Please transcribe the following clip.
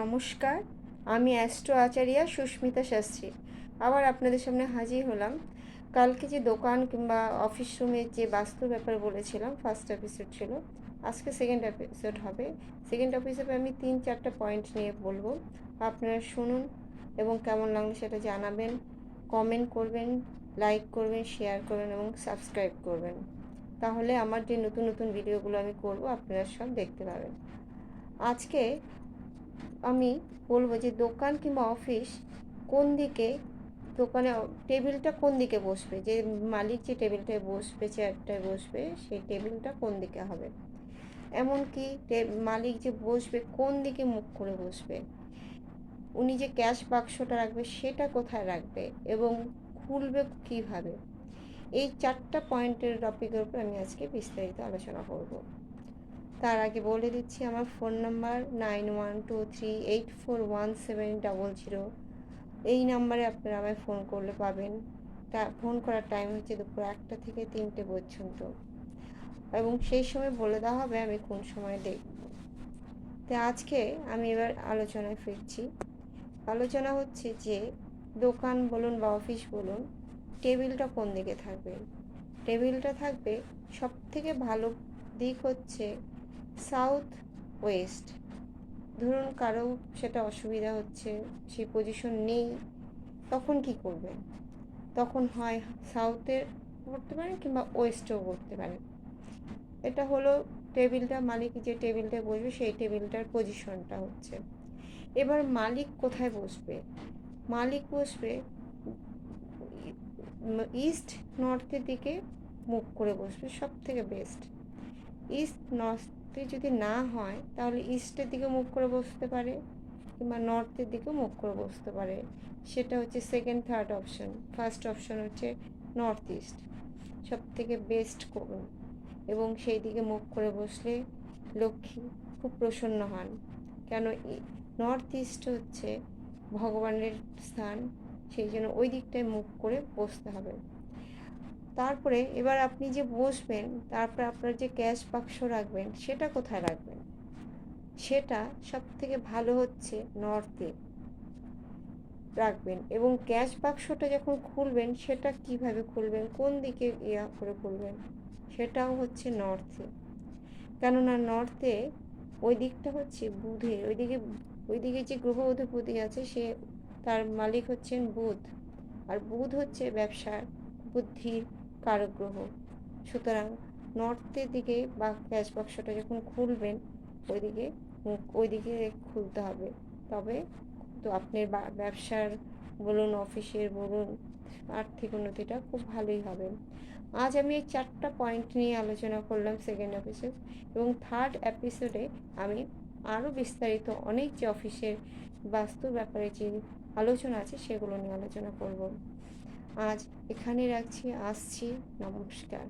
নমস্কার, আমি অ্যাস্ট্রো আচার্যা সুস্মিতা শাস্ত্রী আবার আপনাদের সামনে হাজির হলাম। কালকে যে দোকান কিংবা অফিস রুমের যে বাস্তু ব্যাপার বলেছিলাম, ফার্স্ট এপিসোড ছিল, আজকে সেকেন্ড এপিসোড হবে। সেকেন্ড এপিসোডে আমি 3-4টা পয়েন্ট নিয়ে বলবো, আপনারা শুনুন এবং কেমন লাগলো সেটা জানাবেন, কমেন্ট করবেন, লাইক করবেন, শেয়ার করবেন এবং সাবস্ক্রাইব করবেন। তাহলে আমার যে নতুন নতুন ভিডিওগুলো আমি করব আপনারা সব দেখতে পাবেন। আজকে আমি বলবো যে দোকান কিংবা অফিস কোন দিকে, দোকানে টেবিলটা কোন দিকে বসবে, যে মালিক যে টেবিলটায় বসবে, চেয়ারটায় বসবে, সেই টেবিলটা কোন দিকে হবে। এমনকি মালিক যে বসবে কোন দিকে মুখ করে বসবে, উনি যে ক্যাশ বাক্সটা রাখবে সেটা কোথায় রাখবে এবং খুলবে কিভাবে, এই 4টা পয়েন্টের টপিকের উপর আমি আজকে বিস্তারিত আলোচনা করব। তার আগে বলে দিচ্ছি আমার ফোন নাম্বার 9123841700। এই নাম্বারে আপনারা আমায় ফোন করলে পাবেন। ফোন করার টাইম হচ্ছে দুপুর 1টা থেকে 3টে পর্যন্ত, এবং সেই সময় বলে দেওয়া হবে আমি কোন সময় দেখব। তো আজকে আমি এবার আলোচনায় ফিরছি। আলোচনা হচ্ছে যে দোকান বলুন বা অফিস বলুন, টেবিলটা কোন দিকে থাকবে। টেবিলটা থাকবে, সব থেকে ভালো দিক হচ্ছে সাউথ ওয়েস্ট। ধরুন কারো সেটা অসুবিধা হচ্ছে, সেই পজিশন নেই, তখন কি করবেন? তখন হয় সাউথে করতে পারেন কিংবা ওয়েস্টেও করতে পারেন। এটা হলো টেবিলটা, মালিক যে টেবিলটায় বসবে সেই টেবিলটার পজিশনটা হচ্ছে। এবার মালিক কোথায় বসবে? মালিক বসবে ইস্ট নর্থের দিকে মুখ করে বসবে, সব থেকে বেস্ট। ইস্ট নর্থে যদি না হয় তাহলে ইস্টের দিকে মুখ করে বসতে পারে কিংবা নর্থের দিকে মুখ করে বসতে পারে। সেটা হচ্ছে second third option. First option হচ্ছে নর্থ ইস্ট, সব থেকে বেস্ট করুন। এবং সেই দিকে মুখ করে বসলে লক্ষ্মী খুব প্রসন্ন হন, কেন নর্থ ইস্ট হচ্ছে ভগবানের স্থান, সেই জন্য ওই দিকটায় মুখ করে বসতে হবে। তারপরে এবার আপনি যে বসবেন, তারপরে আপনার যে ক্যাশ বাক্স রাখবেন সেটা কোথায় রাখবেন, সেটা সব থেকে ভালো হচ্ছে নর্থে রাখবেন। এবং ক্যাশ বাক্সটা যখন খুলবেন সেটা কিভাবে খুলবেন, কোন দিকে করে খুলবেন, সেটাও হচ্ছে নর্থে। কেননা নর্থে ওই দিকটা হচ্ছে বুধের, ওইদিকে যে গ্রহ অধিপতি আছে সে, তার মালিক হচ্ছেন বুধ, আর বুধ হচ্ছে ব্যবসার বুদ্ধির কারক গ্রহ। সুতরাং নর্থের দিকে বা ক্যাশ বাক্সটা যখন খুলবেন ওইদিকে খুলতে হবে, তবে তো আপনার ব্যবসার বলুন, অফিসের বলুন, আর্থিক উন্নতিটা খুব ভালোই হবে। আজ আমি এই 4টা পয়েন্ট নিয়ে আলোচনা করলাম সেকেন্ড এপিসোড, এবং থার্ড এপিসোডে আমি আরও বিস্তারিত অনেক যে অফিসের বাস্তু ব্যাপারে যে আলোচনা আছে সেগুলো নিয়ে আলোচনা করব। আজ এখানে রাখছি, আসছি, নমস্কার।